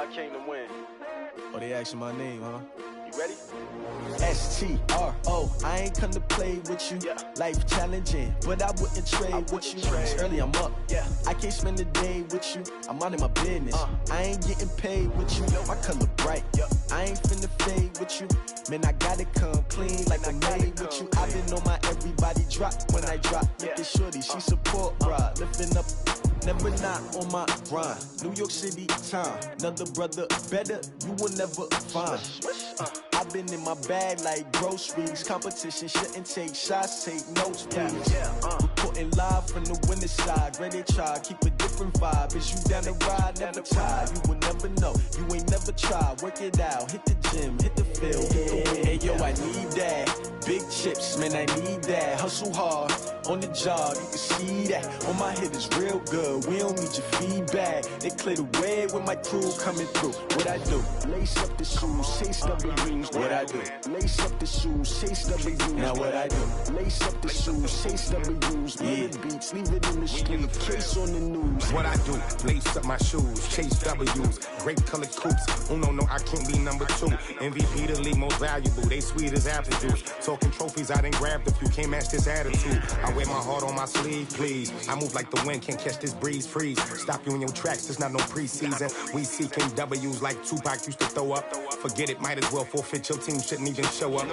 I came to win. Oh, they asking my name, huh? You ready? S-T-R-O, I ain't come to play with you. Life challenging, but I wouldn't trade with you. It's early, I'm up. I can't spend the day with you. I'm out of my business. I ain't getting paid with you. My color bright. I ain't finna fade with you. Man, I gotta come clean like I'm made with you. I've been on my everybody drop when I drop. Look at shorty, she support, bruh. Lifting up, never not on my grind. New York City time, another brother better, you will never find. I've been in my bag like groceries. Competition shouldn't take shots, take notes, please. Reporting live from the winning side. Ready to try, keep a different vibe. Is you down the ride, never tired. You will never know, you ain't never tried. Work it out, hit the gym, hit the field, hit the win. Hey yo, I need that. Big chips, man, I need that. Hustle hard, on the job, you can see that. On my hit is real good, we don't need your feedback. They clear the way with my crew coming through. What I do? Lace up the shoes, chase W's. What I do? Lace up the shoes, chase W's. Now what I do? Lace up the shoes, chase W's. Yeah. Beats, leave it in the street, case on the news. What I do? Lace up my shoes, chase W's. Great colored coops. Oh no, I can't be number 2. MVP the league most valuable. They sweet as apple juice. Talking trophies, I done grabbed a few. Can't match this attitude. I wear my heart on my sleeve, please. I move like the wind, can't catch this breeze. Freeze. Stop you in your tracks. There's not no preseason. We seeking W's like Tupac used to throw up. Forget it, might as well forfeit. Your team shouldn't even show up.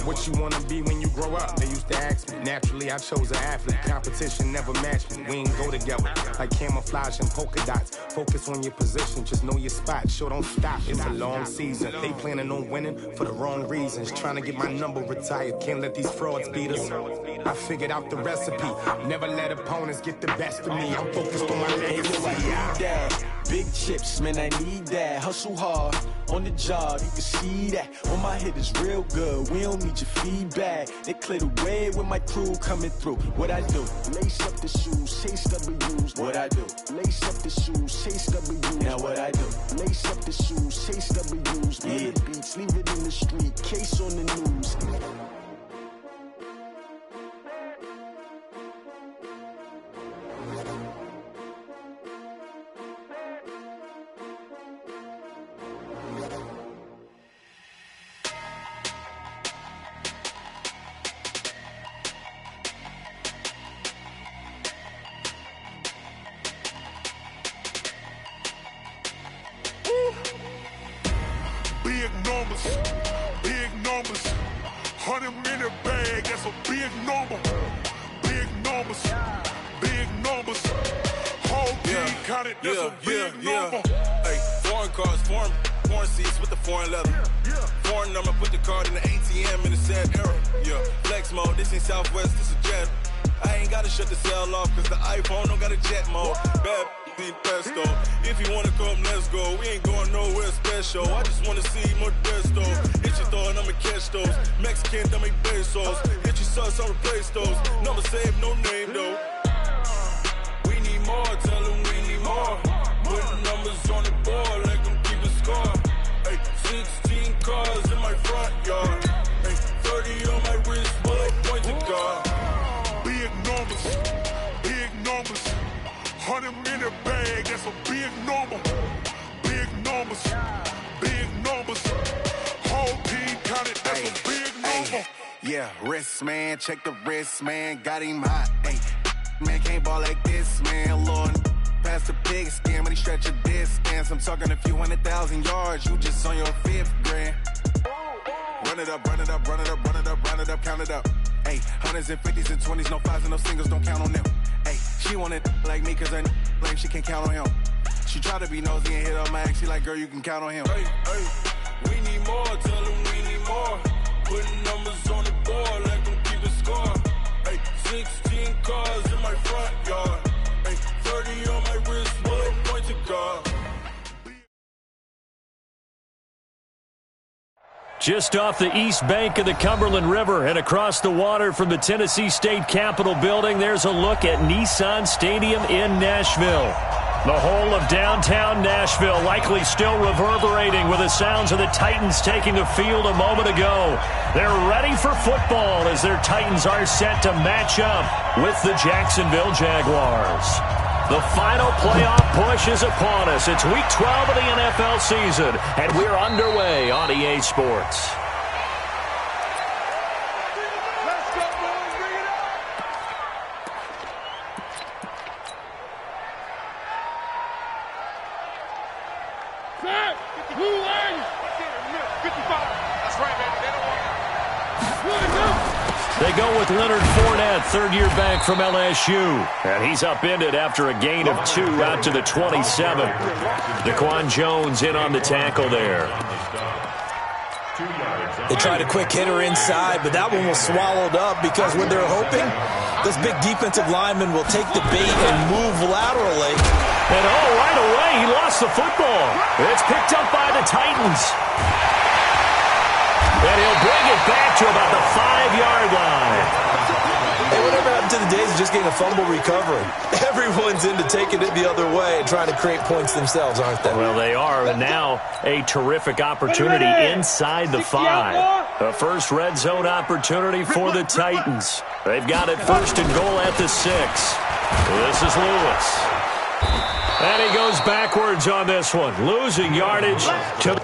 What you wanna be when you grow up? They used to ask me. Naturally, I chose an athlete. Competition never matched me. We ain't go together like camouflage and polka dots. Focus on your position, just know your spot. Sure, don't stop. It's a long season. They planning on winning for the wrong reasons. Trying to get my number retired. Can't let these frauds beat us. I figured out the recipe. Never let opponents get the best of me. I'm focused on my legacy. Big chips, man, I need that. Hustle hard, on the job, you can see that. On my hit is real good, we don't need your feedback. They clear the way with my crew coming through. What I do? Lace up the shoes, chase W's. What I do? Lace up the shoes, chase W's. Now what I do? Lace up the shoes, chase W's. Yeah. Beats, leave it in the street, case on the news. Big numbers, 100-minute bag, that's a big number. Big numbers, whole team counted, that's a big number. Hey, foreign cars, foreign seats with the foreign leather. Foreign number, put the card in the ATM in the sad era. Flex mode, this ain't Southwest, this a jet. I ain't gotta shut the cell off, cause the iPhone don't got a jet mode. Bad need pesto. If you wanna come, let's go. We ain't going nowhere special. I just wanna see more Modesto. Hit your throw and I'ma catch those. Mexican, dummy pesos. Hit your sus, I'll replace those. Number save, no name though. We need more, tell them we need more. Put numbers on the board, let them keep the score. Hey, 16 cars in my front yard. Hey, 30 on my wrist, bullet point to God. Big numbers, 100-minute bag, that's a big number. Big numbers, whole team counted, that's a big number. Yeah, wrist man, check the wrist man, got him hot. Ay, man can't ball like this, man. Lord, past the big scam, when he stretch a distance. I'm talking a few 100,000 yards, you just on your 5th grand. Run it up, count it up. Ay, hundreds and 50s and 20s, no 5s and no singles, don't count on them. Ay, she want it like me, cause her like she can't count on him. She try to be nosy and hit up my ex, she like, girl, you can count on him. Hey, we need more, tell them we need more. Putting numbers on the board, let them keep the score. Hey, 16 cars in my front yard. Hey, 30 on my wrist, bullet point to God. Just off the east bank of the Cumberland River and across the water from the Tennessee State Capitol building, there's a look at Nissan Stadium in Nashville. The whole of downtown Nashville likely still reverberating with the sounds of the Titans taking the field a moment ago. They're ready for football as their Titans are set to match up with the Jacksonville Jaguars. The final playoff push is upon us. It's Week 12 of the NFL season, and we're underway on EA Sports. Let's go, boys. Bring it up. Set. Blue line. 55. That's right, baby. They don't want it. They go with Leonard Fournette, third-year back from LSU. And he's upended after a gain of 2 out to the 27. Daquan Jones in on the tackle there. They tried a quick hitter inside, but that one was swallowed up because what they're hoping, this big defensive lineman will take the bait and move laterally. And right away, he lost the football. It's picked up by the Titans. And he'll bring it back to about the 5-yard line. Hey, whatever happened to the days of just getting a fumble recovery? Everyone's into taking it the other way and trying to create points themselves, aren't they? Well, they are. And now a terrific opportunity inside the 5. A first red zone opportunity for the Titans. They've got it first and goal at the 6. This is Lewis. And he goes backwards on this one, losing yardage to...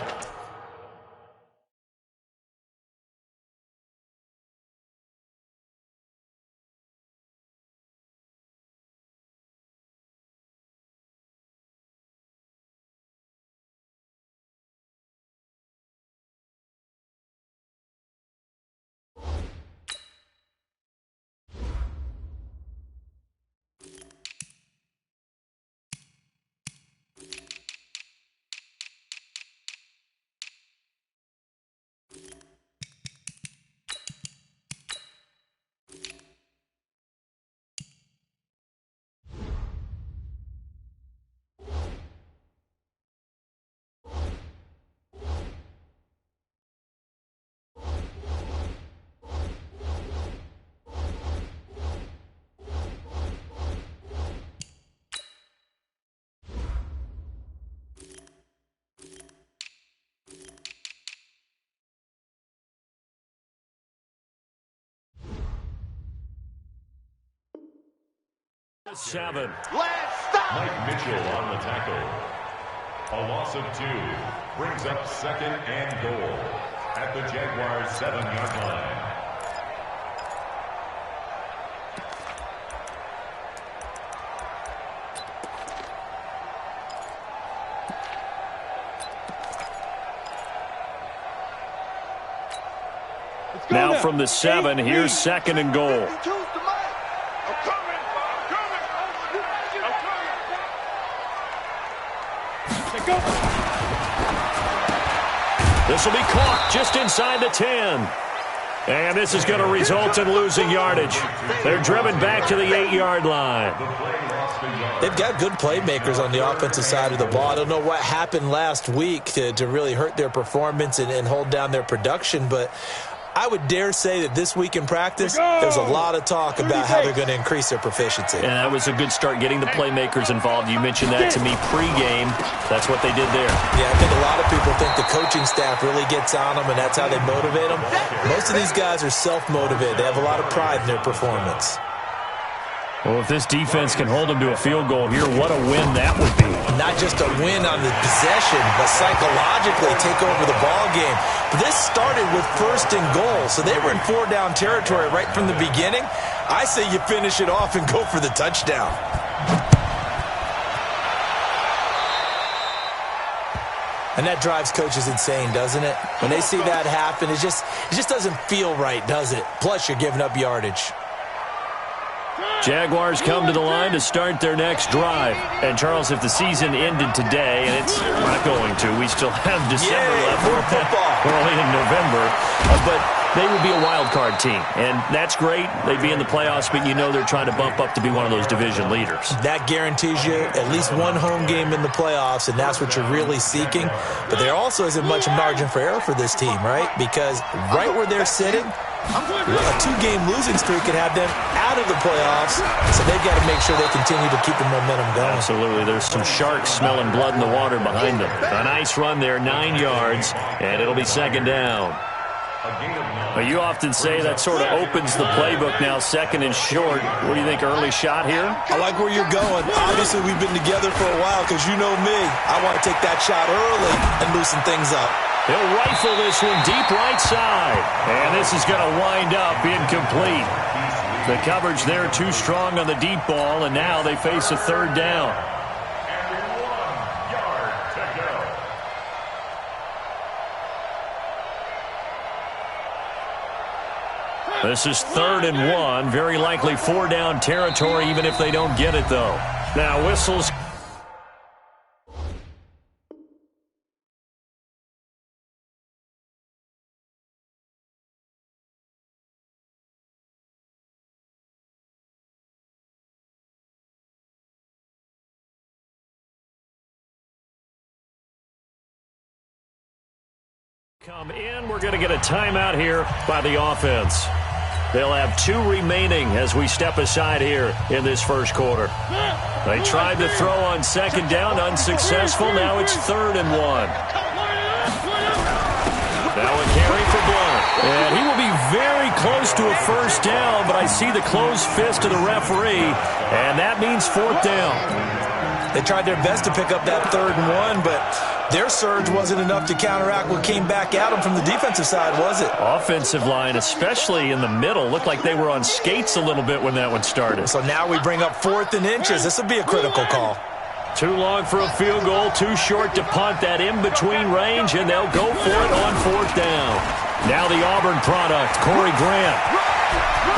Seven. Mike Mitchell on the tackle. A loss of 2 brings up second and goal at the Jaguars' 7-yard line. Now from the 7, here's second and goal. This will be caught just inside the 10. And this is going to result in losing yardage. They're driven back to the 8-yard line. They've got good playmakers on the offensive side of the ball. I don't know what happened last week to really hurt their performance and hold down their production, but I would dare say that this week in practice, there's a lot of talk about how they're going to increase their proficiency. And that was a good start, getting the playmakers involved. You mentioned that to me pregame. That's what they did there. Yeah, I think a lot of people think the coaching staff really gets on them, and that's how they motivate them. Most of these guys are self-motivated. They have a lot of pride in their performance. Well, if this defense can hold them to a field goal here, what a win that would be. Not just a win on the possession, but psychologically take over the ball game. But this started with first and goal, so they were in 4-down territory right from the beginning. I say you finish it off and go for the touchdown. And that drives coaches insane, doesn't it? When they see that happen, it just doesn't feel right, does it? Plus, you're giving up yardage. Jaguars come to the line to start their next drive. And, Charles, if the season ended today, and it's not going to, we still have December left. More football. We're only in November. But they would be a wild card team. And that's great. They'd be in the playoffs, but you know they're trying to bump up to be one of those division leaders. That guarantees you at least one home game in the playoffs, and that's what you're really seeking. But there also isn't much margin for error for this team, right? Because right where they're sitting, a 2-game losing streak could have them out of the playoffs, so they've got to make sure they continue to keep the momentum going. Absolutely. There's some sharks smelling blood in the water behind them. A nice run there, 9 yards, and it'll be second down. Well, you often say that sort of opens the playbook now, second and short. What do you think, early shot here? I like where you're going. Obviously, we've been together for a while because you know me. I want to take that shot early and loosen things up. He'll rifle this one deep right side. And this is going to wind up incomplete. The coverage there too strong on the deep ball, and now they face a third down. This is 3rd and 1. Very likely 4-down territory, even if they don't get it, though. Now whistles. Come in. We're going to get a timeout here by the offense. They'll have 2 remaining as we step aside here in this first quarter. They tried to throw on 2nd down, unsuccessful. Now it's 3rd and 1. Now a carry for Blount. And he will be very close to a first down, but I see the closed fist of the referee, and that means 4th down. They tried their best to pick up that 3rd and 1, but their surge wasn't enough to counteract what came back at them from the defensive side, was it? Offensive line, especially in the middle, looked like they were on skates a little bit when that one started. So now we bring up 4th and inches. This will be a critical call. Too long for a field goal, too short to punt. That in-between range, and they'll go for it on 4th down. Now the Auburn product, Corey Grant.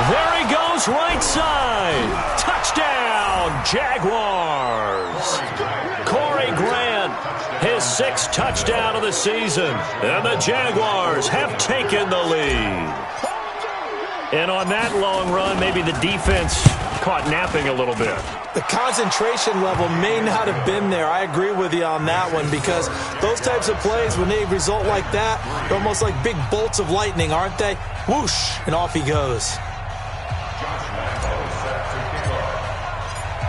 There he goes, right side. Touchdown, Jaguars. Corey Grant, his 6th touchdown of the season. And the Jaguars have taken the lead. And on that long run, maybe the defense caught napping a little bit. The concentration level may not have been there. I agree with you on that one, because those types of plays, when they result like that, they're almost like big bolts of lightning, aren't they? Whoosh, and off he goes.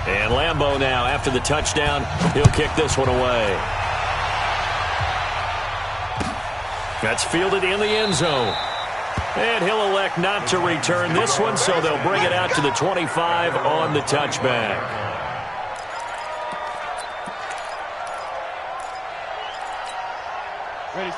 And Lambeau now, after the touchdown, he'll kick this one away. That's fielded in the end zone. And he'll elect not to return this one, so they'll bring it out to the 25 on the touchback.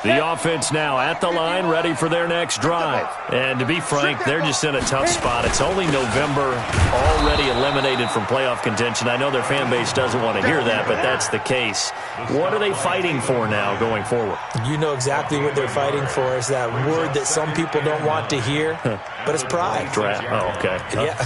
The offense now at the line, ready for their next drive. And to be frank, they're just in a tough spot. It's only November, already eliminated from playoff contention. I know their fan base doesn't want to hear that, but that's the case. What are they fighting for now going forward? You know exactly what they're fighting for. Is that word that some people don't want to hear, but it's pride. Draft. Oh, okay. Yeah.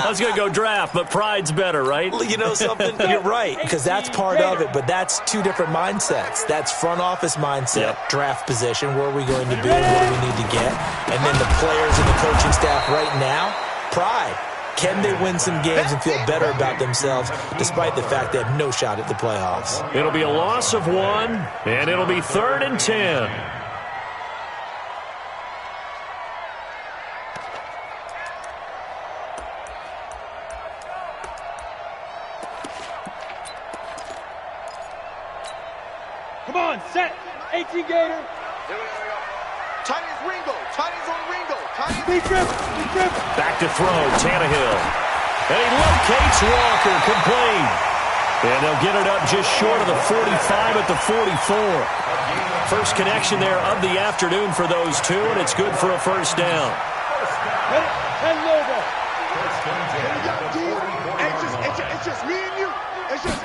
I was going to go draft, but pride's better, right? You know something? You're right, because that's part of it, but that's 2 different mindsets. That's front office mindset, draft position, where are we going to be, what do we need to get, and then the players and the coaching staff right now, pride. Can they win some games and feel better about themselves despite the fact they have no shot at the playoffs? It'll be a loss of 1, and it'll be 3rd and 10. Come on, set. 18 Gator. Tight ends Ringo. Tight ends on Ringo. Be dribble. Back to throw, Tannehill. And he locates Walker, complete. And they'll get it up just short of the 45 at the 44. First connection there of the afternoon for those 2, and it's good for a first down. It's just me and you. It's just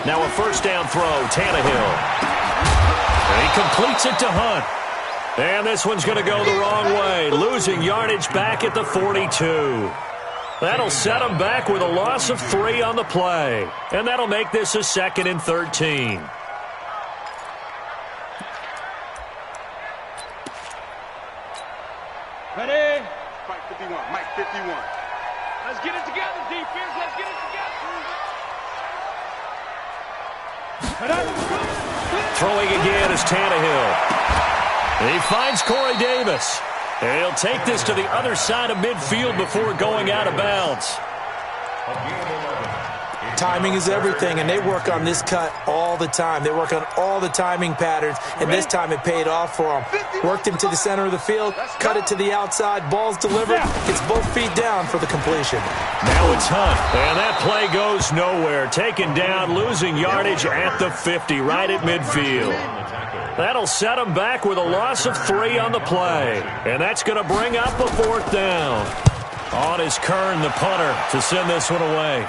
now a first down throw, Tannehill. And he completes it to Hunt. And this one's going to go the wrong way, losing yardage back at the 42. That'll set them back with a loss of 3 on the play. And that'll make this a 2nd and 13. Ready? Mike 51. Mike 51. Let's get it together, defense. Let's get it together. Throwing again is Tannehill. He finds Corey Davis. And he'll take this to the other side of midfield before going out of bounds. Timing is everything, and they work on this cut all the time. They work on all the timing patterns, and this time it paid off for them. Worked him to the center of the field, cut it to the outside, ball's delivered, gets both feet down for the completion. Now it's Hunt, and that play goes nowhere. Taken down, losing yardage at the 50, right at midfield. That'll set him back with a loss of 3 on the play, and that's going to bring up a 4th down. On is Kern, the punter, to send this one away.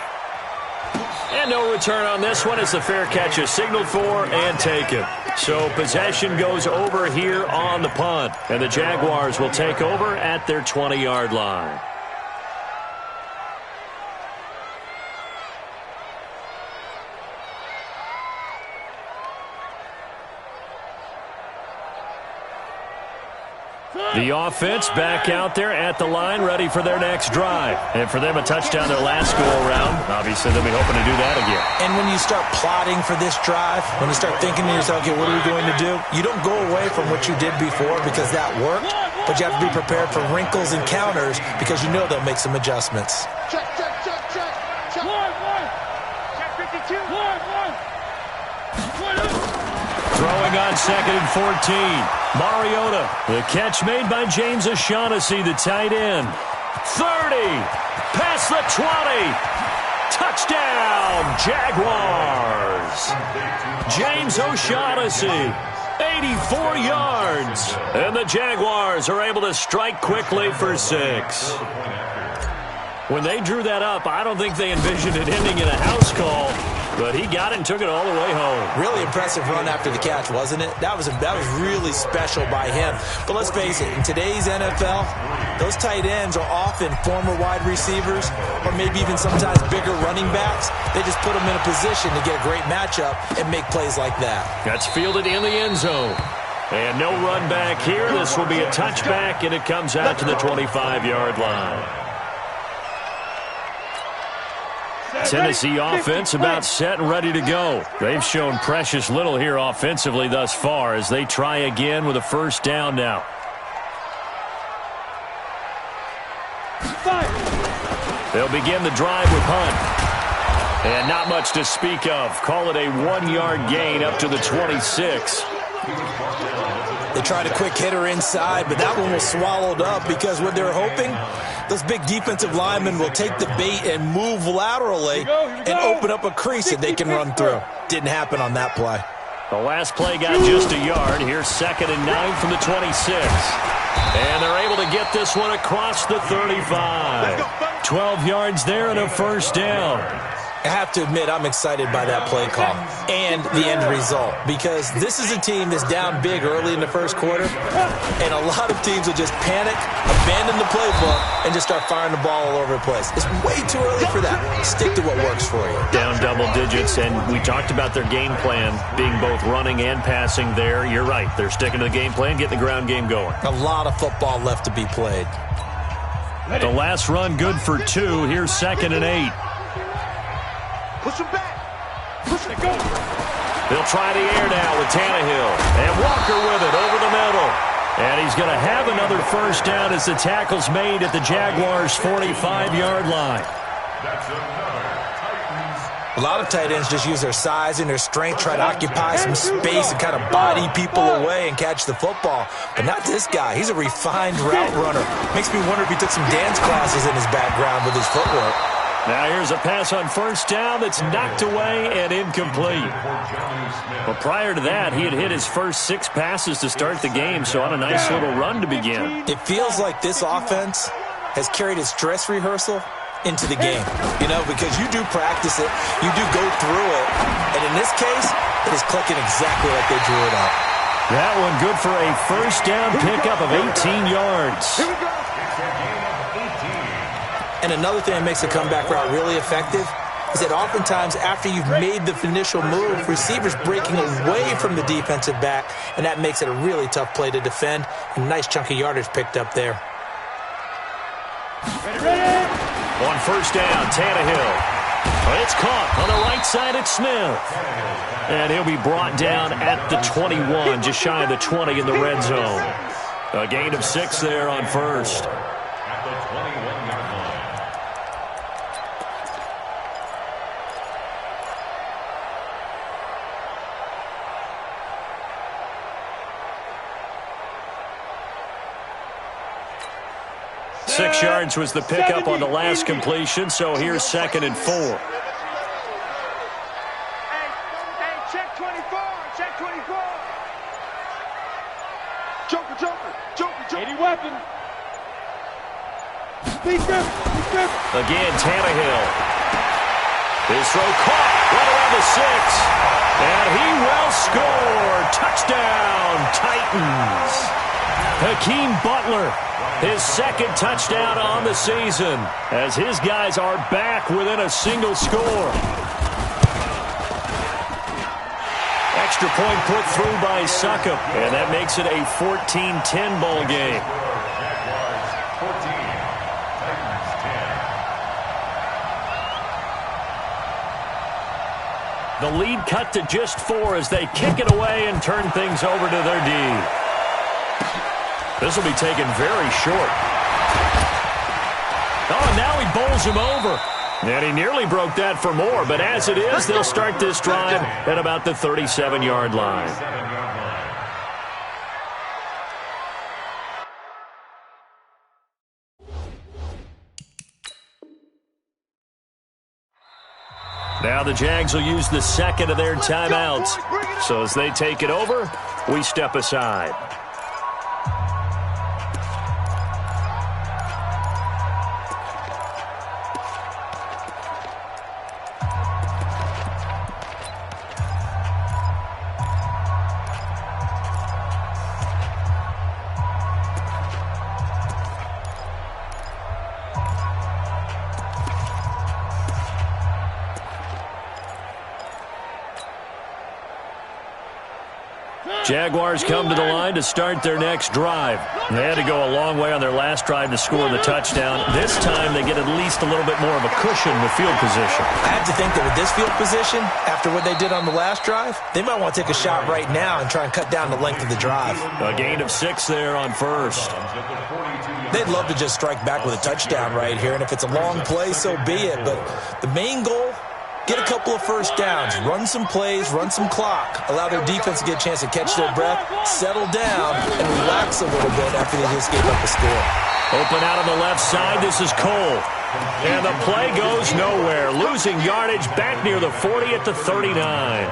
And no return on this one as the fair catch is signaled for and taken. So possession goes over here on the punt, and the Jaguars will take over at their 20-yard line. The offense back out there at the line, ready for their next drive. And for them, a touchdown their last go-around. Obviously, they'll be hoping to do that again. And when you start plotting for this drive, when you start thinking to yourself, okay, what are we going to do? You don't go away from what you did before because that worked, but you have to be prepared for wrinkles and counters because you know they'll make some adjustments. Check, check, check, check. Check. Check 52. Throwing on 2nd and 14. Mariota, the catch made by James O'Shaughnessy, the tight end. 30, past the 20. Touchdown, Jaguars. James O'Shaughnessy, 84 yards. And the Jaguars are able to strike quickly for 6. When they drew that up, I don't think they envisioned it ending in a house call. But he got it and took it all the way home. Really impressive run after the catch, wasn't it? That was really special by him. But let's face it, in today's NFL, those tight ends are often former wide receivers or maybe even sometimes bigger running backs. They just put them in a position to get a great matchup and make plays like that. That's fielded in the end zone. And no run back here. This will be a touchback, and it comes out to the 25-yard line. Tennessee offense about set and ready to go. They've shown precious little here offensively thus far as they try again with a 1st down now. They'll begin the drive with Hunt. And not much to speak of. Call it a 1-yard gain up to the 26. They tried a quick hitter inside, but that one was swallowed up because what they're hoping, those big defensive linemen will take the bait and move laterally and open up a crease that they can run through. Didn't happen on that play. The last play got just a yard. Here's 2nd and 9 from the 26. And they're able to get this one across the 35. 12 yards there and a 1st down. I have to admit, I'm excited by that play call and the end result because this is a team that's down big early in the 1st quarter, and a lot of teams will just panic, abandon the playbook, and just start firing the ball all over the place. It's way too early for that. Stick to what works for you. Down double digits, and we talked about their game plan being both running and passing there. You're right. They're sticking to the game plan, getting the ground game going. A lot of football left to be played. The last run good for 2. Here's 2nd and 8. Push him back. Push it. Go. They'll try the air now with Tannehill. And Walker with it over the middle. And he's going to have another 1st down as the tackle's made at the Jaguars' 45-yard line. That's another Titans. A lot of tight ends just use their size and their strength, try to occupy some space and kind of body people away and catch the football. But not this guy. He's a refined route runner. Makes me wonder if he took some dance classes in his background with his footwork. Now here's a pass on 1st down that's knocked away and incomplete. Well, prior to that, he had hit his first 6 passes to start the game, so on a nice little run to begin. It feels like this offense has carried its dress rehearsal into the game, you know, because you do practice it, you do go through it, and in this case, it is clicking exactly like they drew it up. That one good for a 1st down pickup of 18 yards. Here we go. And another thing that makes a comeback route really effective is that oftentimes after you've made the initial move, receivers breaking away from the defensive back, and that makes it a really tough play to defend. A nice chunk of yardage picked up there. Ready. On 1st down, Tannehill. It's caught on the right side at Smith. And he'll be brought down at the 21, just shy of the 20 in the red zone. A gain of 6 there on 1st. 6 yards was the pickup on the last completion, so here's 2nd and 4. Hey, check 24. Check 24. Joker. Any weapon. Speed grip. Again, Tannehill. His throw caught right around the 6. And he will score. Touchdown, Titans. Hakeem Butler, his 2nd touchdown on the season, as his guys are back within a single score. Extra point put through by Succop, and that makes it a 14-10 ball game. The lead cut to just 4 as they kick it away and turn things over to their D. This will be taken very short. Oh, and now he bowls him over. And he nearly broke that for more, but as it is, they'll start this drive at about the 37-yard line. Now the Jags will use the 2nd of their timeouts. So as they take it over, we step aside. Jaguars come to the line to start their next drive. They had to go a long way on their last drive to score the touchdown. This time they get at least a little bit more of a cushion with field position. I have to think that with this field position, after what they did on the last drive, they might want to take a shot right now and try and cut down the length of the drive. A gain of 6 there on first. They'd love to just strike back with a touchdown right here, and if it's a long play, so be it. But the main goal, get a couple of first downs, run some plays, run some clock, allow their defense to get a chance to catch their breath, settle down, and relax a little bit after they just gave up a score. Open out on the left side, this is Cole. And the play goes nowhere, losing yardage back near the 40 at the 39.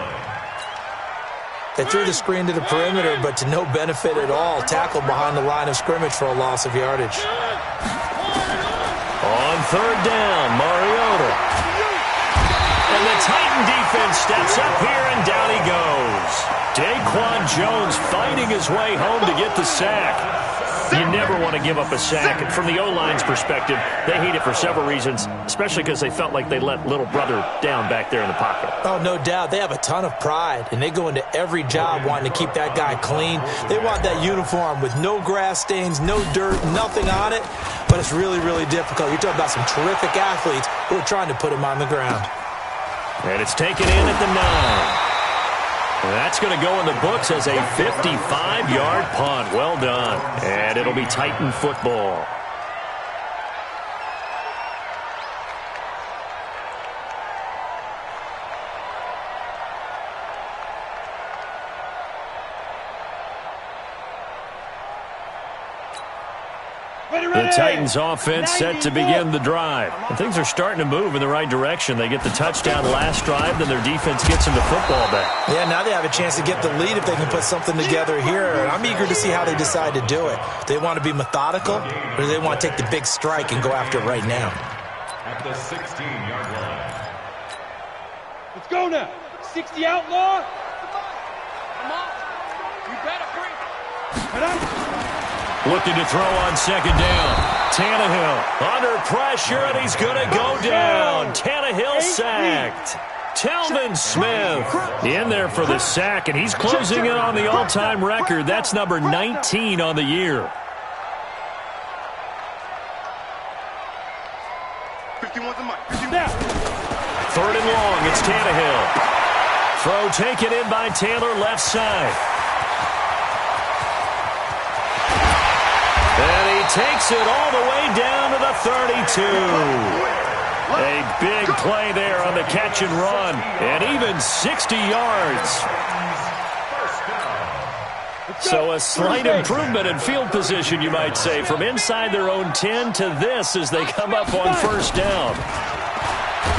They threw the screen to the perimeter, but to no benefit at all. Tackled behind the line of scrimmage for a loss of yardage. On 3rd down, Mariota. And the Titan defense steps up here, and down he goes. Daquan Jones fighting his way home to get the sack. You never want to give up a sack. And from the O-line's perspective, they hate it for several reasons, especially because they felt like they let little brother down back there in the pocket. Oh, no doubt. They have a ton of pride, and they go into every job wanting to keep that guy clean. They want that uniform with no grass stains, no dirt, nothing on it. But it's really, really difficult. You're talking about some terrific athletes who are trying to put him on the ground. And it's taken in at the 9. That's going to go in the books as a 55-yard punt. Well done. And it'll be Titan football. The Titans offense set to begin the drive. And things are starting to move in the right direction. They get the touchdown last drive, then their defense gets them the football back. Yeah, now they have a chance to get the lead if they can put something together here. And I'm eager to see how they decide to do it. Do they want to be methodical, or do they want to take the big strike and go after it right now? At the 16-yard line. Let's go now. 60 outlaw. Come on. You better bring it. Come on. Looking to throw on 2nd down. Tannehill under pressure, and he's going to go down. Tannehill sacked. Telvin Smith in there for the sack, and he's closing in on the all-time record. That's number 19 on the year. 51's the mark. 3rd and long, it's Tannehill. Throw taken in by Taylor, left side. And he takes it all the way down to the 32. A big play there on the catch and run. And even 60 yards. So a slight improvement in field position, you might say, from inside their own 10 to this as they come up on first down.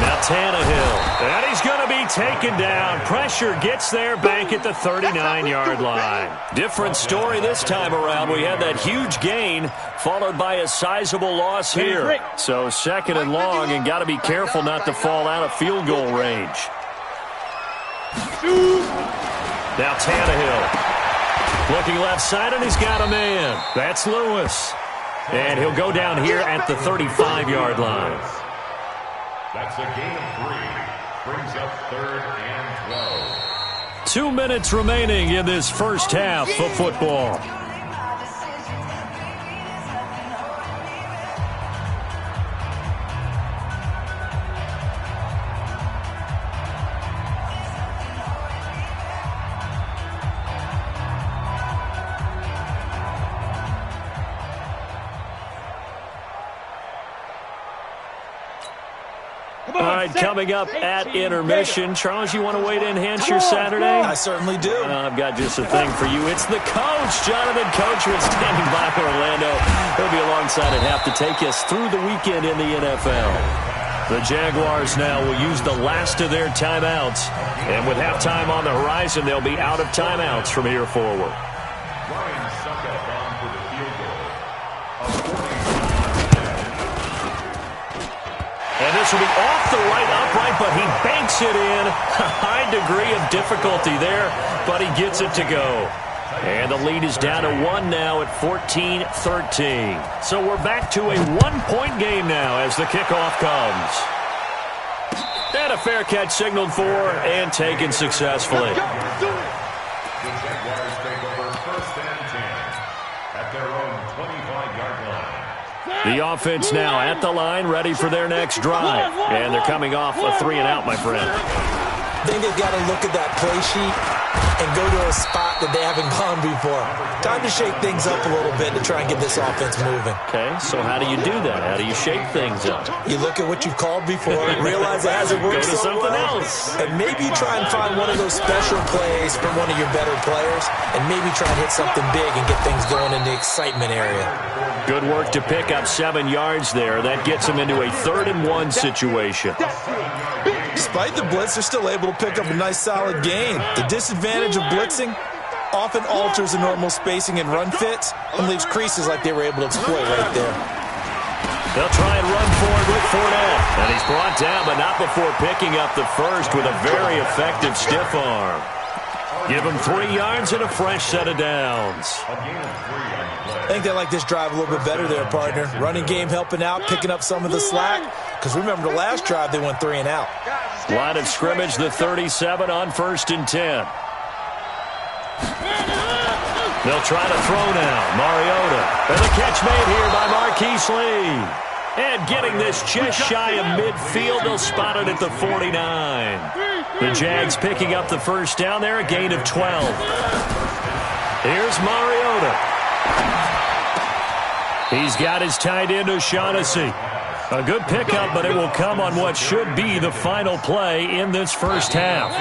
Now Tannehill, and he's going to be taken down. Pressure gets there back at the 39-yard line. Different story this time around. We had that huge gain followed by a sizable loss here. So second and long, and got to be careful not to fall out of field goal range. Now Tannehill. Looking left side, and he's got a man. That's Lewis. And he'll go down here at the 35-yard line. That's a gain of 3. Brings up 3rd and 12. 2 minutes remaining in this first half of football. All right, coming up at intermission. Charles, you want to wait to enhance your Saturday? I certainly do. I've got just a thing for you. It's the coach, Jonathan Coachman, standing by Orlando. He'll be alongside at half to take us through the weekend in the NFL. The Jaguars now will use the last of their timeouts. And with halftime on the horizon, they'll be out of timeouts from here forward. Ryan Suckup on for the field goal. And this will be off the right upright, but he banks it in. A high degree of difficulty there, but he gets it to go. And the lead is down to 1 now at 14-13. So we're back to a 1-point game now as the kickoff comes. And a fair catch signaled for and taken successfully. The Jaguars take over 1st and 10 at their own 25-yard line. The offense now at the line, ready for their next drive. And they're coming off a 3-and-out, my friend. I think they've got to look at that play sheet and go to a spot that they haven't gone before. Time to shake things up a little bit to try and get this offense moving. Okay, so how do you do that? How do you shake things up? You look at what you've called before, realize it hasn't worked Go to so something well, else. and maybe you try and find one of those special plays from one of your better players, and maybe try and hit something big and get things going in the excitement area. Good work to pick up 7 yards there. That gets them into a 3rd-and-1 situation. Despite the blitz, they're still able to pick up a nice solid gain. The disadvantage of blitzing often alters the normal spacing and run fits and leaves creases like they were able to exploit right there. They'll try and run forward with Fournette. And he's brought down, but not before picking up the first with a very effective stiff arm. Give him 3 yards and a fresh set of downs. A gain of 3 on the play. I think they like this drive a little bit better there, partner. Running game helping out, picking up some of the slack. Because remember, the last drive they went 3-and-out. Line of scrimmage, the 37 on 1st and 10. They'll try to throw now. Mariota. And the catch made here by Marquise Lee. And getting this just shy of midfield, they'll spot it at the 49. The Jags picking up the first down there, a gain of 12. Here's Mariota. He's got his tight end, O'Shaughnessy. A good pickup, but it will come on what should be the final play in this first half.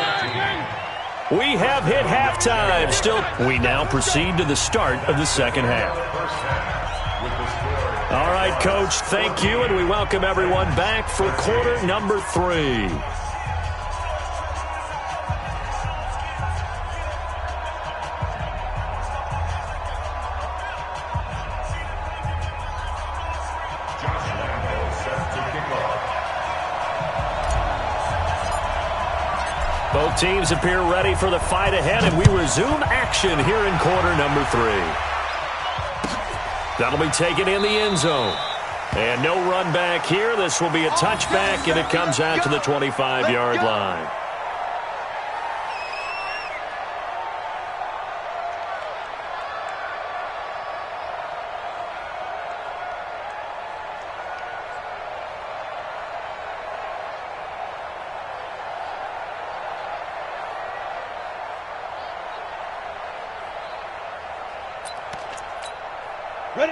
We have hit halftime. Still, we now proceed to the start of the second half. All right, Coach, thank you, and we welcome everyone back for quarter number 3. Both teams appear ready for the fight ahead, and we resume action here in quarter number 3. That'll be taken in the end zone. And no run back here. This will be a touchback, and it comes out to the 25-yard line.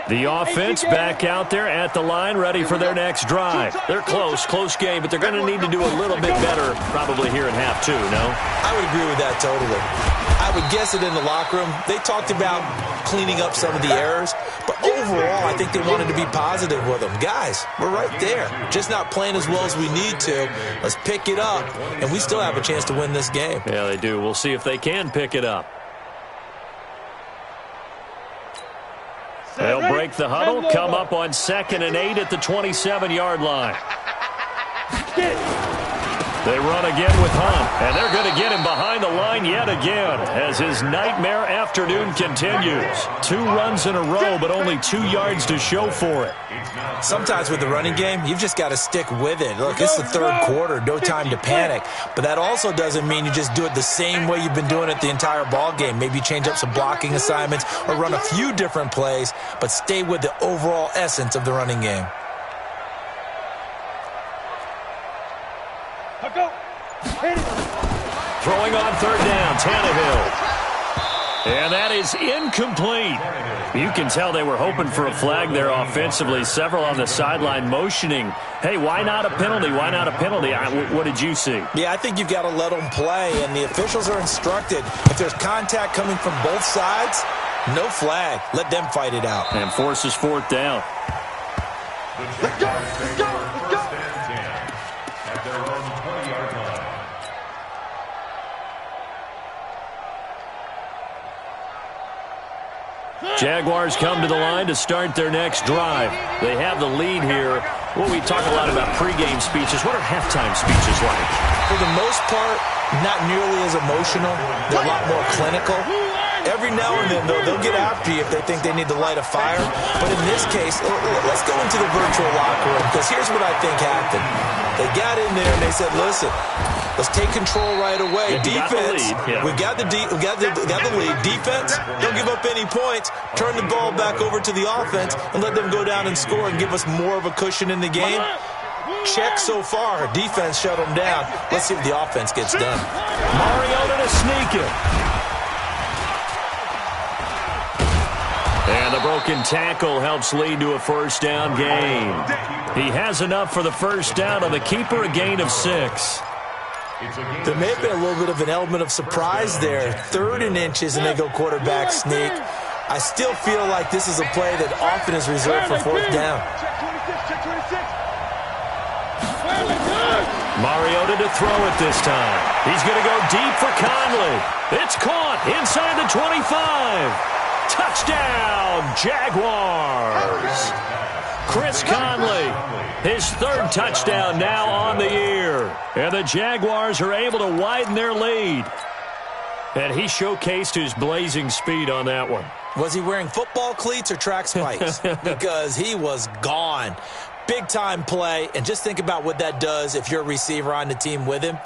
The offense back out there at the line, ready for their next drive. They're close game, but they're going to need to do a little bit better probably here in half 2, no? I would agree with that totally. I I would guess that in the locker room, they talked about cleaning up some of the errors. But overall, I think they wanted to be positive with them. Guys, we're right there. Just not playing as well as we need to. Let's pick it up, and we still have a chance to win this game. Yeah, they do. We'll see if they can pick it up. They'll break the huddle, come up on 2nd and 8 at the 27-yard line. They run again with Hunt, and they're going to get him behind the line yet again as his nightmare afternoon continues. 2 runs in a row, but only 2 yards to show for it. Sometimes with the running game, you've just got to stick with it. Look, it's the 3rd quarter, no time to panic. But that also doesn't mean you just do it the same way you've been doing it the entire ball game. Maybe change up some blocking assignments or run a few different plays, but stay with the overall essence of the running game. Throwing on 3rd down, Tannehill. And that is incomplete. You can tell they were hoping for a flag there offensively. Several on the sideline motioning, hey, why not a penalty? Why not a penalty? What did you see? Yeah, I think you've got to let them play, and the officials are instructed. If there's contact coming from both sides, no flag. Let them fight it out. And forces 4th down. Let's go! Let's go! Let's go! At their own 20-yard line. Jaguars come to the line to start their next drive. They have the lead here. Well, we talk a lot about pregame speeches. What are halftime speeches like? For the most part, not nearly as emotional. They're a lot more clinical. Every now and then, though, they'll get after you if they think they need to light a fire. But in this case, let's go into the virtual locker room, because here's what I think happened. They got in there and they said, listen, let's take control right away. Defense, we got the lead. Defense, don't give up any points. Turn the ball back over to the offense and let them go down and score and give us more of a cushion in the game. Check so far. Defense shut them down. Let's see if the offense gets done. Mariota to sneak it. And the broken tackle helps lead to a 1st down gain. He has enough for the 1st down on the keeper, a gain of 6. There may have been a little bit of an element of surprise there. 3rd and inches, and they go quarterback sneak. I still feel like this is a play that often is reserved for 4th down. Mariota to throw it this time. He's going to go deep for Conley. It's caught inside the 25. Touchdown, Jaguars. Chris Conley, his 3rd touchdown now on the year. And the Jaguars are able to widen their lead. And he showcased his blazing speed on that one. Was he wearing football cleats or track spikes? Because he was gone. Big-time play, and just think about what that does if you're a receiver on the team with him.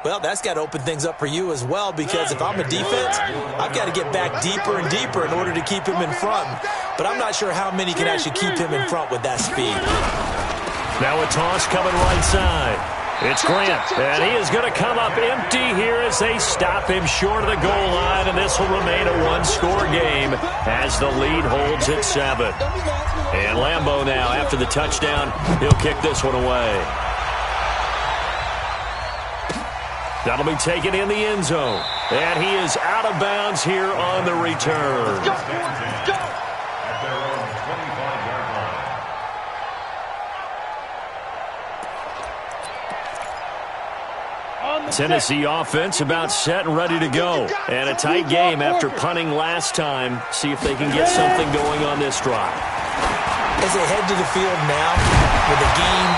Well, that's got to open things up for you as well, because if I'm a defense, I've got to get back deeper and deeper in order to keep him in front. But I'm not sure how many can actually keep him in front with that speed. Now a toss coming right side. It's Grant, and he is going to come up empty here as they stop him short of the goal line, and this will remain a 1-score game as the lead holds at 7. And Lambeau now, after the touchdown, he'll kick this one away. That'll be taken in the end zone. And he is out of bounds here on the return. Go! At their own 25-yard line. Tennessee offense about set and ready to go. And a tight game after punting last time. See if they can get something going on this drive. As they head to the field now, with the game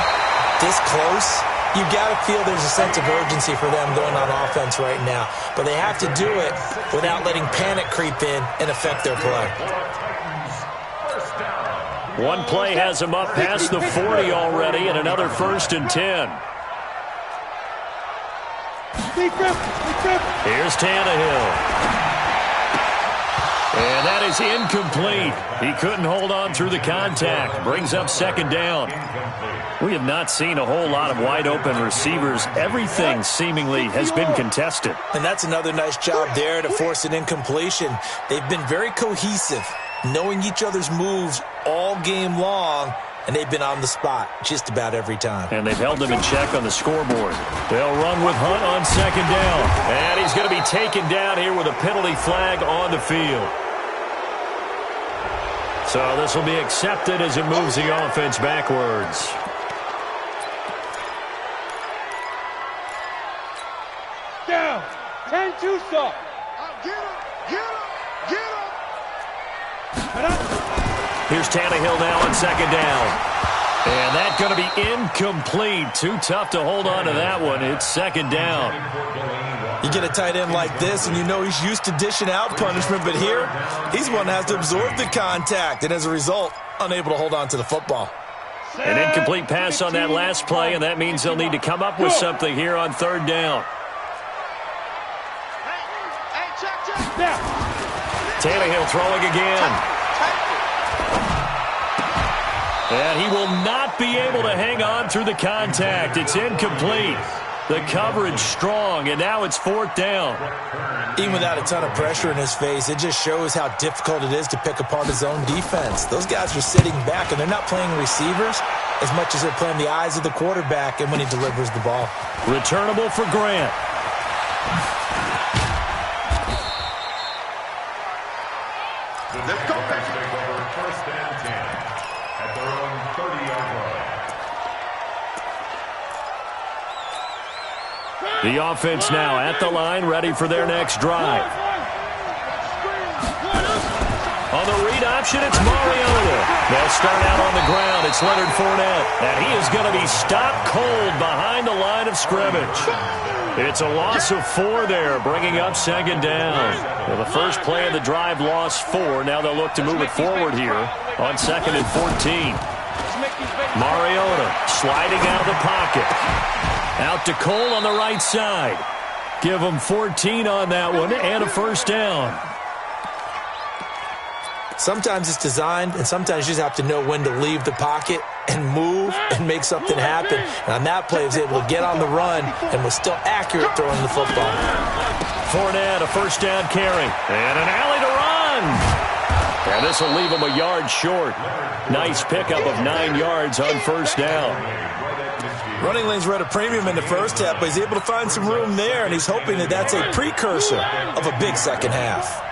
this close, you've got to feel there's a sense of urgency for them going on offense right now. But they have to do it without letting panic creep in and affect their play. One play has them up past the 40 already, and another 1st and 10. Here's Tannehill. And that is incomplete. He couldn't hold on through the contact. Brings up 2nd down. We have not seen a whole lot of wide-open receivers. Everything seemingly has been contested. And that's another nice job there to force an incompletion. They've been very cohesive, knowing each other's moves all game long, and they've been on the spot just about every time. And they've held them in check on the scoreboard. They'll run with Hunt on second down. And he's going to be taken down here with a penalty flag on the field. So this will be accepted as it moves the offense backwards. Down. 10-2 stop. Get him. Get him. Get him. Here's Tannehill now on second down. And that's going to be incomplete. Too tough to hold on to that one. It's second down. You get a tight end like this, and you know he's used to dishing out punishment, but here, he's one that has to absorb the contact, and as a result, unable to hold on to the football. An incomplete pass on that last play, and that means they'll need to come up with something here on third down. Hey, check. Tannehill throwing again. And he will not be able to hang on through the contact. It's incomplete. The coverage strong, and now it's fourth down. Even without a ton of pressure in his face, it just shows how difficult it is to pick apart his own defense. Those guys are sitting back, and they're not playing receivers as much as they're playing the eyes of the quarterback and when he delivers the ball. Returnable for Grant. Let's go. First and 10 at their own 30-yard line. The offense now at the line, ready for their next drive. On the read option, it's Mariota. They'll start out on the ground. It's Leonard Fournette. And he is going to be stopped cold behind the line of scrimmage. It's a loss of 4 there, bringing up second down. Well, the first play of the drive lost 4. Now they'll look to move it forward here on second and 14. Mariota sliding out of the pocket. Out to Cole on the right side. Give him 14 on that one and a first down. Sometimes it's designed, and sometimes you just have to know when to leave the pocket and move and make something happen. And on that play, he was able to get on the run and was still accurate throwing the football. Fournette, a first down carry. And an alley to run. And this will leave him a yard short. Nice pickup of 9 yards on first down. Running lanes were at a premium in the first half, but he's able to find some room there, and he's hoping that that's a precursor of a big second half.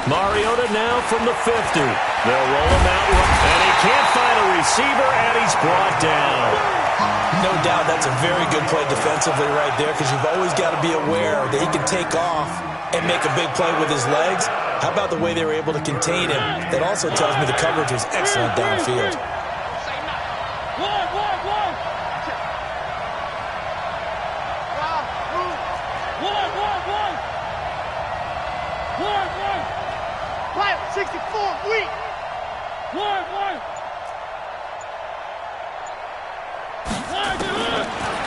Mariota now from the 50. They'll roll him out, and he can't find a receiver, and he's brought down. No doubt that's a very good play defensively right there, because you've always got to be aware that he can take off and make a big play with his legs. How about the way they were able to contain him? That also tells me the coverage was excellent downfield. Right, 64, weak.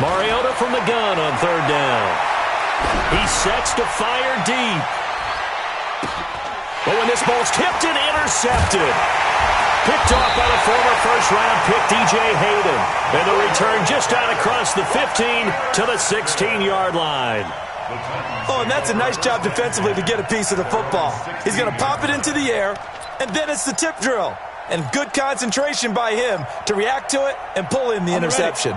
Mariota from the gun on third down. He sets to fire deep. But when this ball's tipped and intercepted. Picked off by the former first-round pick, DJ Hayden. And the return just out across the 15 to the 16-yard line. Oh, and that's a nice job defensively to get a piece of the football. He's going to pop it into the air, and then it's the tip drill. And good concentration by him to react to it and pull in the interception.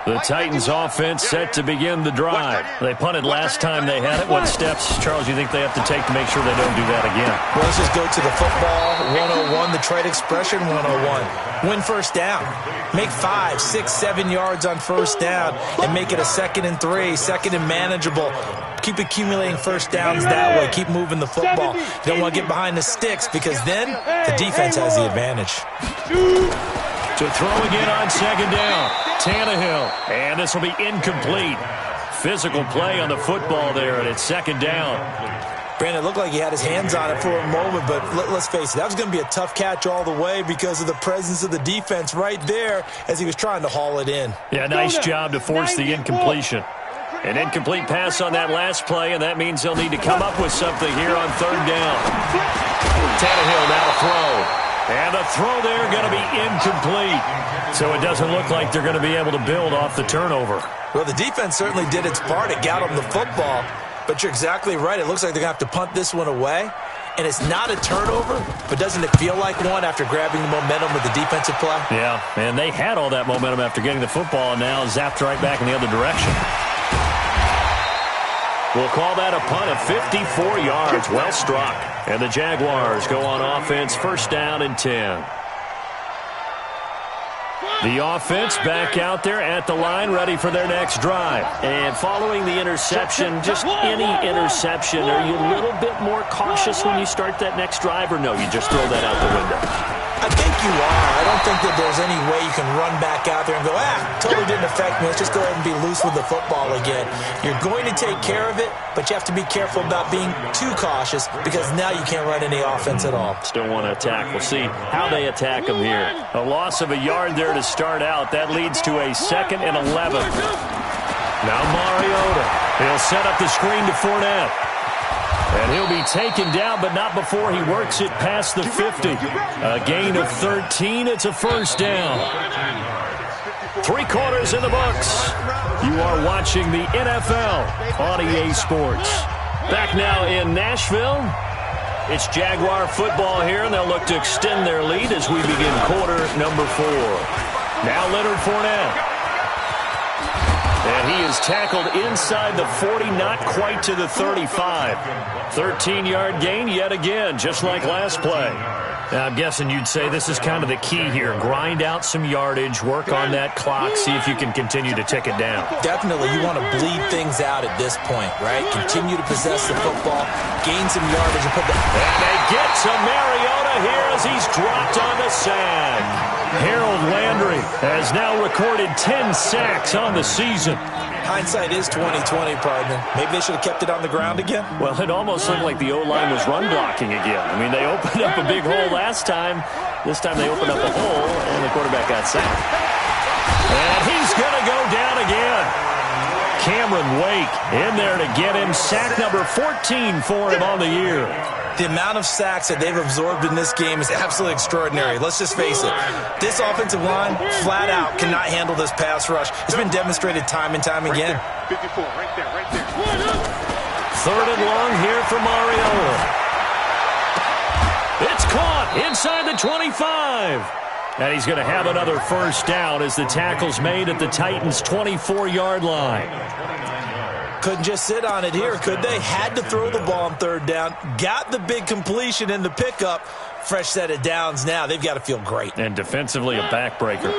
The Titans offense set to begin the drive. They punted last time they had it. What steps, Charles, you think they have to take to make sure they don't do that again? Well, let's just go to the football 101, the trade expression 101. Win first down. Make 5, 6, 7 yards on first down and make it a 2nd and 3, 2nd and manageable. Keep accumulating first downs that way. Keep moving the football. You don't want to get behind the sticks because then the defense has the advantage. To throw again on second down. Tannehill. And this will be incomplete. Physical play on the football there, and it's second down. Brandon, it looked like he had his hands on it for a moment, but let's face it, that was going to be a tough catch all the way because of the presence of the defense right there as he was trying to haul it in. Yeah, nice job to force the incompletion. An incomplete pass on that last play, and that means they'll need to come up with something here on third down. Tannehill now to throw. And the throw there going to be incomplete. So it doesn't look like they're going to be able to build off the turnover. Well, the defense certainly did its part. It got them the football. But you're exactly right. It looks like they're going to have to punt this one away. and it's not a turnover, but doesn't it feel like one after grabbing the momentum with the defensive play? Yeah, and they had all that momentum after getting the football, and now zapped right back in the other direction. We'll call that a punt of 54 yards. Well struck. And the Jaguars go on offense, first down and 10. The offense back out there at the line, ready for their next drive. And following the interception, just any interception, are you a little bit more cautious when you start that next drive, or no, you just throw that out the window? I think you are. I don't think that there's any way you can run back out there and go, totally didn't affect me. Let's just go ahead and be loose with the football again. You're going to take care of it, but you have to be careful about being too cautious because now you can't run any offense at all. Still want to attack. We'll see how they attack them here. A loss of a yard there to start out. That leads to a 2nd and 11. Now Mariota. He'll set up the screen to Fournette. And he'll be taken down, but not before he works it past the 50. A gain of 13. It's a first down. 3 quarters in the books. You are watching the NFL on EA Sports. Back now in Nashville. It's Jaguar football here, and they'll look to extend their lead as we begin quarter number 4. Now Leonard Fournette. And he is tackled inside the 40, not quite to the 35. 13-yard gain yet again, just like last play. Now, I'm guessing you'd say this is kind of the key here. Grind out some yardage, work on that clock, see if you can continue to tick it down. Definitely, you want to bleed things out at this point, right? Continue to possess the football, gain some yardage, and put the... And they get to Mariota here as he's dropped on the sack. Harold Landry has now recorded 10 sacks on the season. Hindsight is 20/20, partner. Maybe they should have kept it on the ground again. Well, it almost looked like the O-line was run blocking again. I mean, they opened up a big hole last time. This time they opened up a hole, and the quarterback got sacked. And he's going to go down again. Cameron Wake in there to get him. Sack number 14 for him on the year. The amount of sacks that they've absorbed in this game is absolutely extraordinary. Let's just face it. This offensive line, flat out, cannot handle this pass rush. It's been demonstrated time and time again. 54, right there. 3rd and long here for Mariota. It's caught inside the 25. And he's going to have another first down as the tackle's made at the Titans' 24-yard line. Couldn't just sit on it here, could they? Had to throw the ball on 3rd down. Got the big completion in the pickup. Fresh set of downs now. They've got to feel great. And defensively a backbreaker.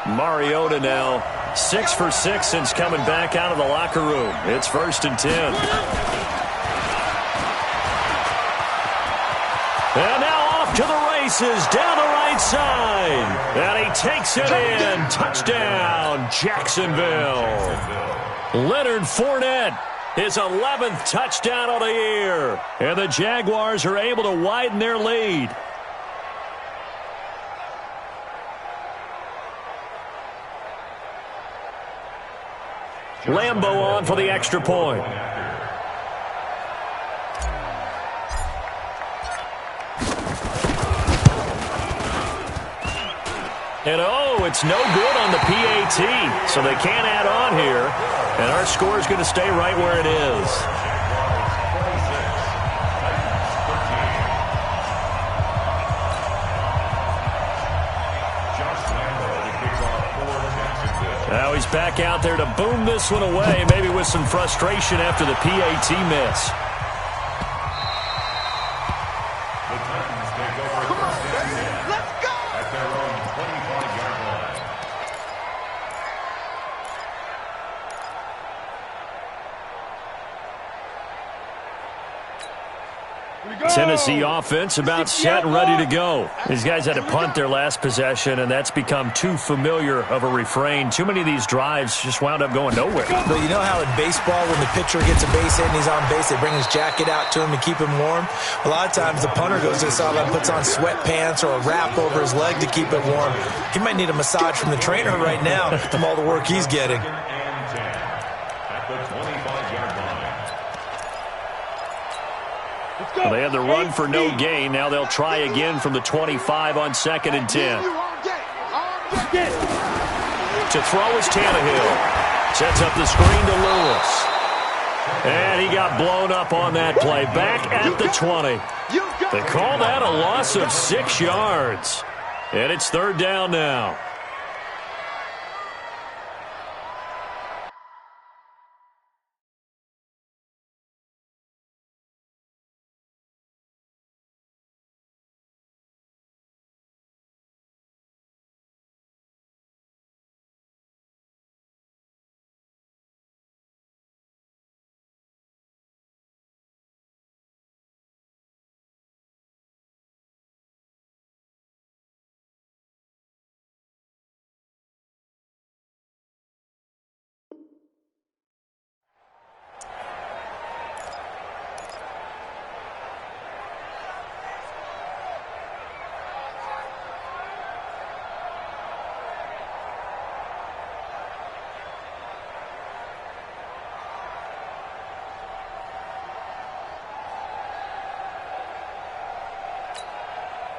Mariota now 6 for 6 since coming back out of the locker room. It's 1st and 10. And now off to the races down the right side. And he takes it in. Touchdown, Jacksonville. Leonard Fournette, his 11th touchdown of the year. And the Jaguars are able to widen their lead. Lambeau on for the extra point. And it's no good on the PAT, so they can't add on here. And our score is going to stay right where it is. Now he's back out there to boom this one away, maybe with some frustration after the PAT miss. Tennessee offense about set and ready to go. These guys had to punt their last possession, and that's become too familiar of a refrain. Too many of these drives just wound up going nowhere. But you know how in baseball, when the pitcher gets a base hit and he's on base, they bring his jacket out to him to keep him warm? A lot of times the punter goes to the sideline, puts on sweatpants or a wrap over his leg to keep it warm. He might need a massage from the trainer right now from all the work he's getting. Well, they had the run for no gain. Now they'll try again from the 25 on 2nd and 10. To throw is Tannehill. Sets up the screen to Lewis. And he got blown up on that play. Back at the 20. They call that a loss of 6 yards. And it's third down now.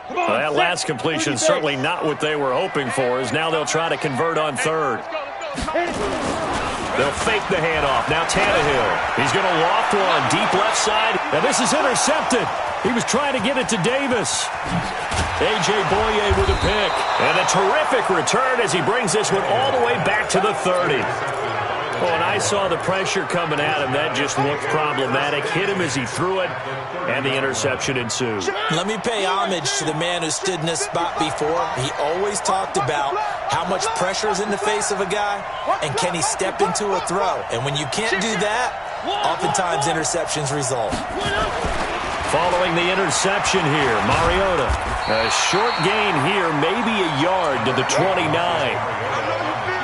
That last completion certainly not what they were hoping for, as now they'll try to convert on third. They'll fake the handoff. Now Tannehill. He's going to loft one deep left side, and this is intercepted. He was trying to get it to Davis. A.J. Boye with a pick. And a terrific return as he brings this one all the way back to the 30. Oh, and I saw the pressure coming at him. That just looked problematic. Hit him as he threw it, and the interception ensued. Let me pay homage to the man who stood in this spot before. He always talked about how much pressure is in the face of a guy, and can he step into a throw. And when you can't do that, oftentimes interceptions result. Following the interception here, Mariota. A short gain here, maybe a yard to the 29.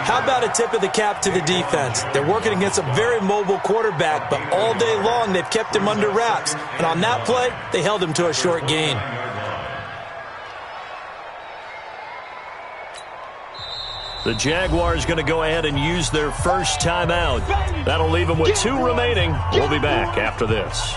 How about a tip of the cap to the defense? They're working against a very mobile quarterback, but all day long they've kept him under wraps. And on that play, they held him to a short gain. The Jaguars going to go ahead and use their first timeout. That'll leave them with 2 remaining. We'll be back after this.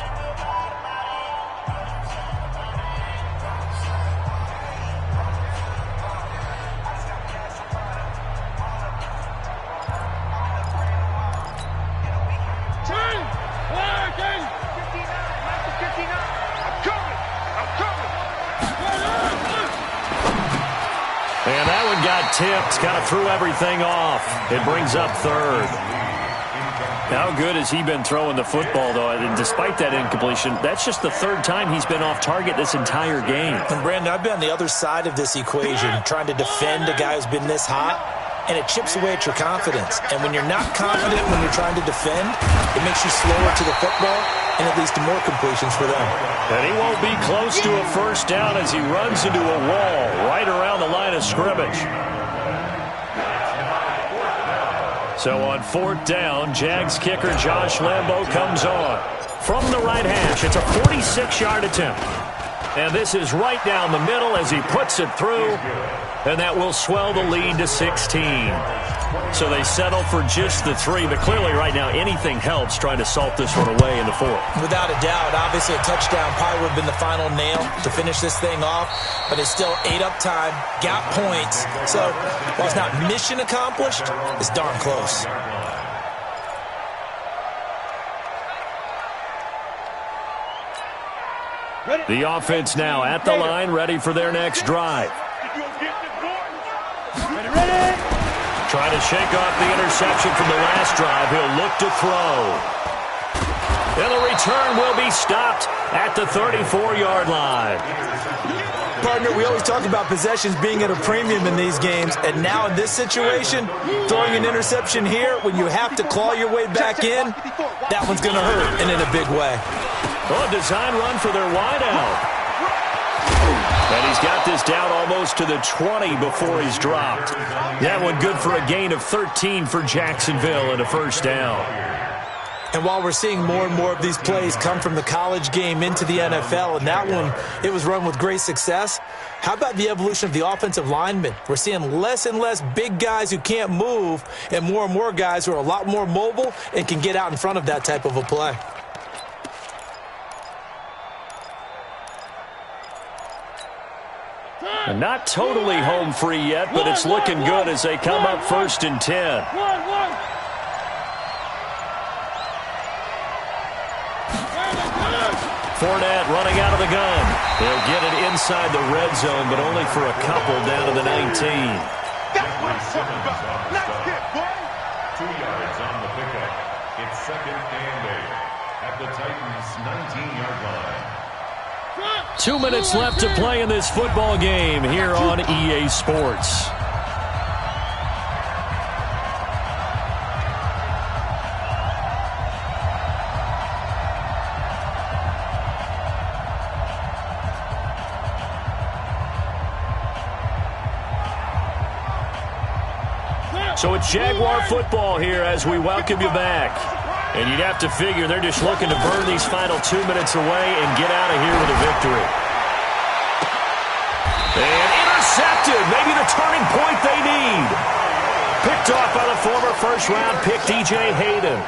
Tipped, kind of threw everything off. It brings up third. How good has he been throwing the football, though? And despite that incompletion, that's just the 3rd time he's been off target this entire game. And Brandon, I've been on the other side of this equation, trying to defend a guy who's been this hot, and it chips away at your confidence. And when you're not confident when you're trying to defend, it makes you slower to the football, and it leads to more completions for them. And he won't be close to a first down as he runs into a wall right around the line of scrimmage. So on 4th down, Jags kicker Josh Lambo comes on. From the right hash, it's a 46-yard attempt. And this is right down the middle as he puts it through. And that will swell the lead to 16. So they settle for just the 3. But clearly right now anything helps trying to salt this one away in the 4th. Without a doubt, obviously a touchdown probably would have been the final nail to finish this thing off. But it's still 8 up time, got points. So while it's not mission accomplished, it's darn close. The offense now at the line, ready for their next drive. Trying to shake off the interception from the last drive. He'll look to throw. And the return will be stopped at the 34-yard line. Partner, we always talk about possessions being at a premium in these games, and now in this situation, throwing an interception here when you have to claw your way back in, that one's going to hurt, and in a big way. Oh, design run for their wideout. And he's got this down almost to the 20 before he's dropped. That one good for a gain of 13 for Jacksonville and a first down. And while we're seeing more and more of these plays come from the college game into the NFL, and that one, it was run with great success, how about the evolution of the offensive linemen? We're seeing less and less big guys who can't move and more guys who are a lot more mobile and can get out in front of that type of a play. And not totally home free yet, but it's looking good as they come up 1st and 10. Fournette running out of the gun. He'll get it inside the red zone, but only for a couple down to the 19. That's what I'm talking about. Nice hit, boy. 2 yards on the pickup. It's 2nd and 8 at the Titans' 19-yard line. 2 minutes left to play in this football game here on EA Sports. So it's Jaguar football here as we welcome you back. And you'd have to figure they're just looking to burn these final 2 minutes away and get out of here with a victory. And intercepted. Maybe the turning point they need. Picked off by the former first-round pick, DJ Hayden.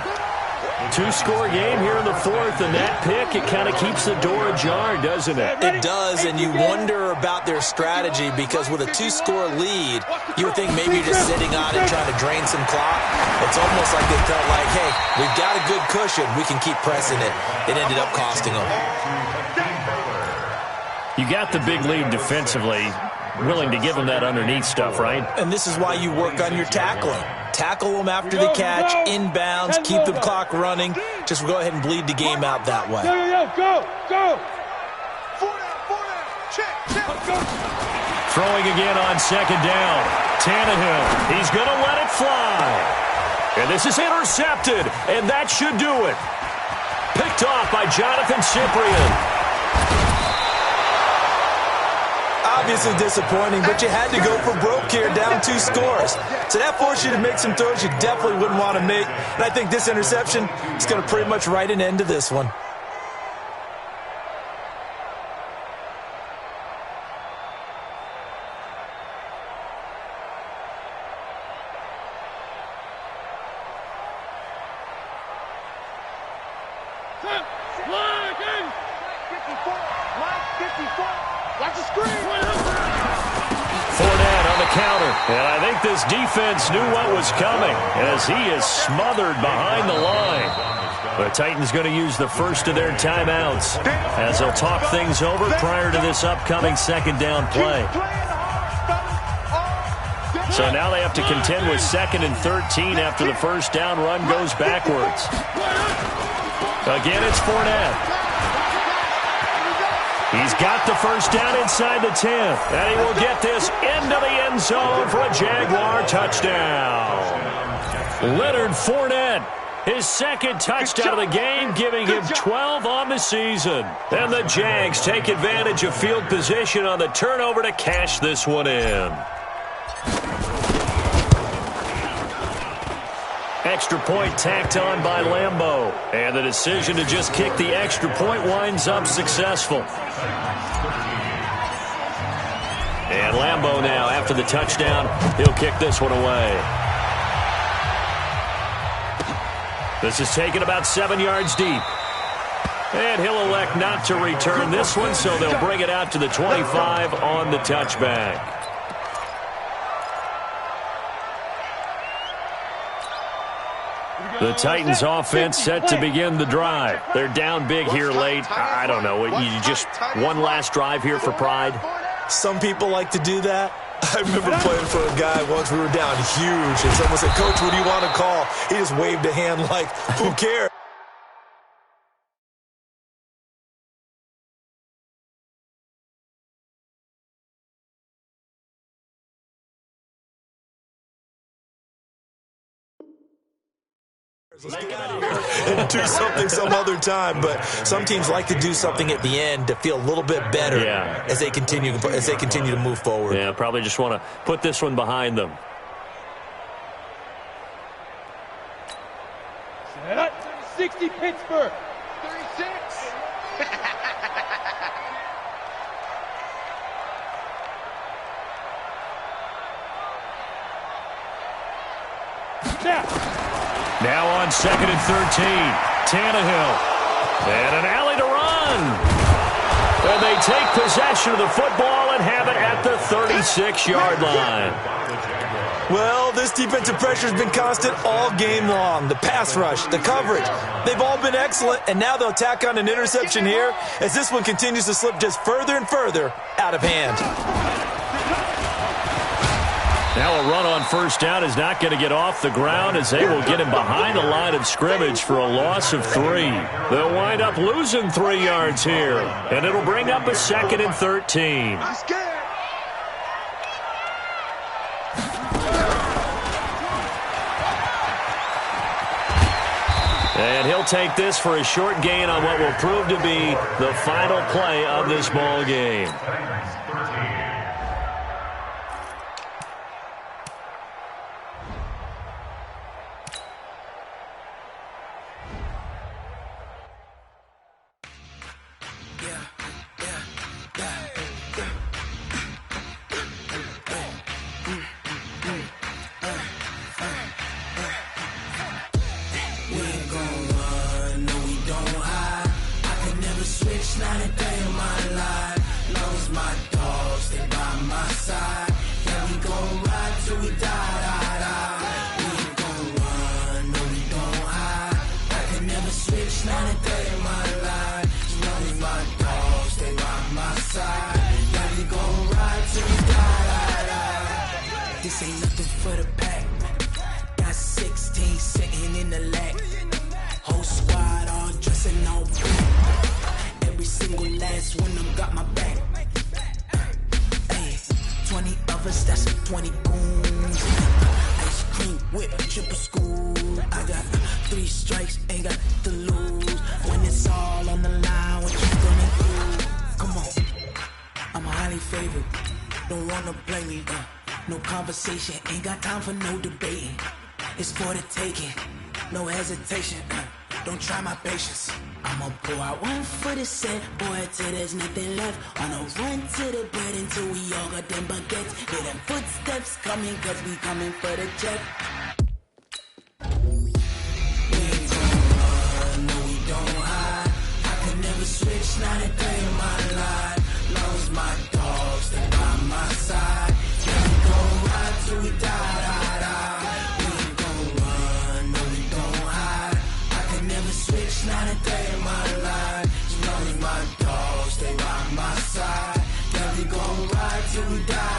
2-score game here in the 4th, and that pick, it kind of keeps the door ajar, doesn't it? It does, and you wonder about their strategy because with a 2-score lead, you would think maybe you're just sitting on it trying to drain some clock. It's almost like they felt like, hey, we've got a good cushion. We can keep pressing it. It ended up costing them. You got the big lead defensively, willing to give them that underneath stuff, right? And this is why you work on your tackling. Tackle them after the catch, inbounds, keep the clock running. Just go ahead and bleed the game out that way. Go. 4 down. Check. Go. Throwing again on 2nd down. Tannehill, he's going to let it fly. And this is intercepted, and that should do it. Picked off by Jonathan Cyprien. Obviously disappointing, but you had to go for broke here, down 2 scores. So that forced you to make some throws you definitely wouldn't want to make. And I think this interception is going to pretty much write an end to this one. Watch the screen. Fournette on the counter. And I think this defense knew what was coming as he is smothered behind the line. The Titans going to use the first of their timeouts as they'll talk things over prior to this upcoming 2nd down play. So now they have to contend with 2nd and 13 after the first down run goes backwards. Again, it's Fournette. He's got the first down inside the 10th, and he will get this into the end zone for a Jaguar touchdown. Leonard Fournette, his 2nd touchdown of the game, giving him 12 on the season. And the Jags take advantage of field position on the turnover to cash this one in. Extra point tacked on by Lambeau. And the decision to just kick the extra point winds up successful. And Lambeau now, after the touchdown, he'll kick this one away. This is taken about 7 yards deep. And he'll elect not to return this one, so they'll bring it out to the 25 on the touchback. The Titans offense set to begin the drive. They're down big here late. I don't know. You just one last drive here for pride? Some people like to do that. I remember playing for a guy once. We were down huge, and someone said, "Coach, what do you want to call?" He just waved a hand like, who cares? Let's get out of here and do something some other time. But some teams like to do something at the end to feel a little bit better as they continue to move forward. Yeah, probably just want to put this one behind them. Set. 60 Pittsburgh. 36. Now on 2nd and 13, Tannehill. And an alley to run. And they take possession of the football and have it at the 36-yard line. Well, this defensive pressure has been constant all game long. The pass rush, the coverage, they've all been excellent, and now they'll tack on an interception here as this one continues to slip just further and further out of hand. Now a run on first down is not going to get off the ground as they will get him behind the line of scrimmage for a loss of 3. They'll wind up losing 3 yards here, and it'll bring up a 2nd and 13. And he'll take this for a short gain on what will prove to be the final play of this ball game. This ain't nothing for the pack. Got 16 sitting in the lag. Whole squad all dressing all black. Every single last one of them got my back. Hey, 20 of us, that's 20 goons. Ice cream whip, triple school. I got 3 strikes, ain't got to lose. When it's all on the line, what you gonna do? Come on, I'm highly favored. Don't wanna play me, no conversation, ain't got time for no debating. It's for the taking, no hesitation. Don't try my patience. I'ma pull out one for the set, boy, till there's nothing left. On a run to the bread until we all got them baguettes. Hear them footsteps coming, cause we coming for the check. We ain't gon' run, no we don't hide. I could never switch, not a day in my life. Long as my dogs, they by my side. Yeah, we gon' ride till we die. We ain't gon' run, no we don't hide. I could never switch, not a day in my life. As long as my dogs, they by my side. Yeah, we gon' ride till we die.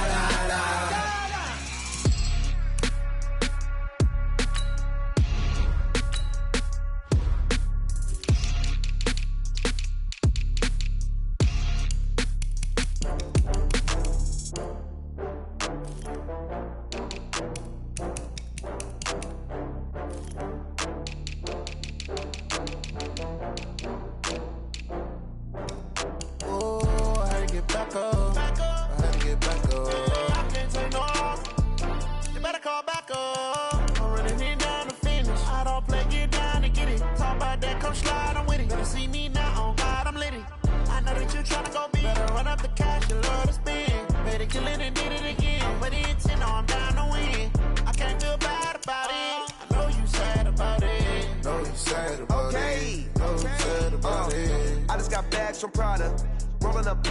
From Prada, rolling up.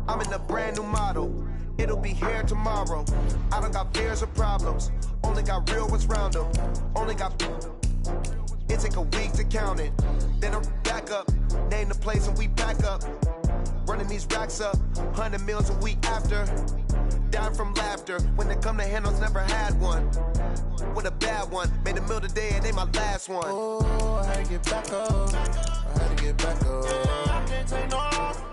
I'm in a brand new model. It'll be here tomorrow. I don't got fears or problems. Only got real ones round them. Only got. It take a week to count it. Then I'm back up. Name the place and we pack up. Running these racks up. 100 meals a week after. Down from laughter. When they come to handles, never had one. With a bad one. Made a meal today and ain't my last one. Oh, I had to get back up. I had to get back up. I can't take no off.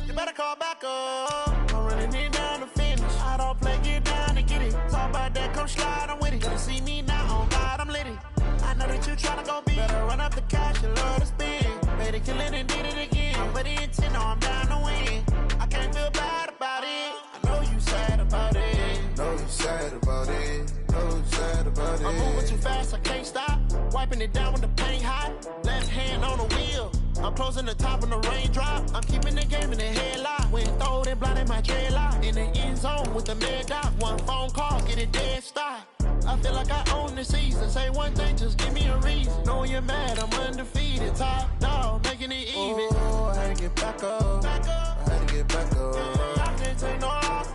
You better call back up. I'm running it down to finish. I don't play, get down and get it. Talk about that, come slide, I'm with it. Gonna see me now, on God, I'm litty. I know that you tryna go big. Better run up the cash, you love to spend. Better kill it and did it again. But the intent, no, I'm down to win. I can't feel bad about it. I know you sad about it. Know you sad about it. Know you sad about it. I'm moving too fast, I can't stop. Wiping it down when the paint hot. Left hand on the wheel. I'm closing the top when the raindrop. I'm keeping the game in the headlock. When throwed and blind in my dreadlock. In the end zone with the mad dot. One phone call, get it dead stop. I feel like I own the season. Say one thing, just give me a reason. Knowing you're mad, I'm undefeated. Top dog, making it even. Oh, I had to get back up. I had to get back up. I can't take no off.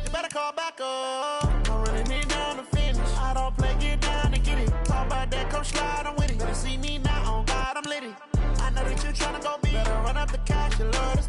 You better call back up. slide, I'm with it. Better see me now, on God, I'm litty. I know that you tryna go big. Better run up the cash, you love it.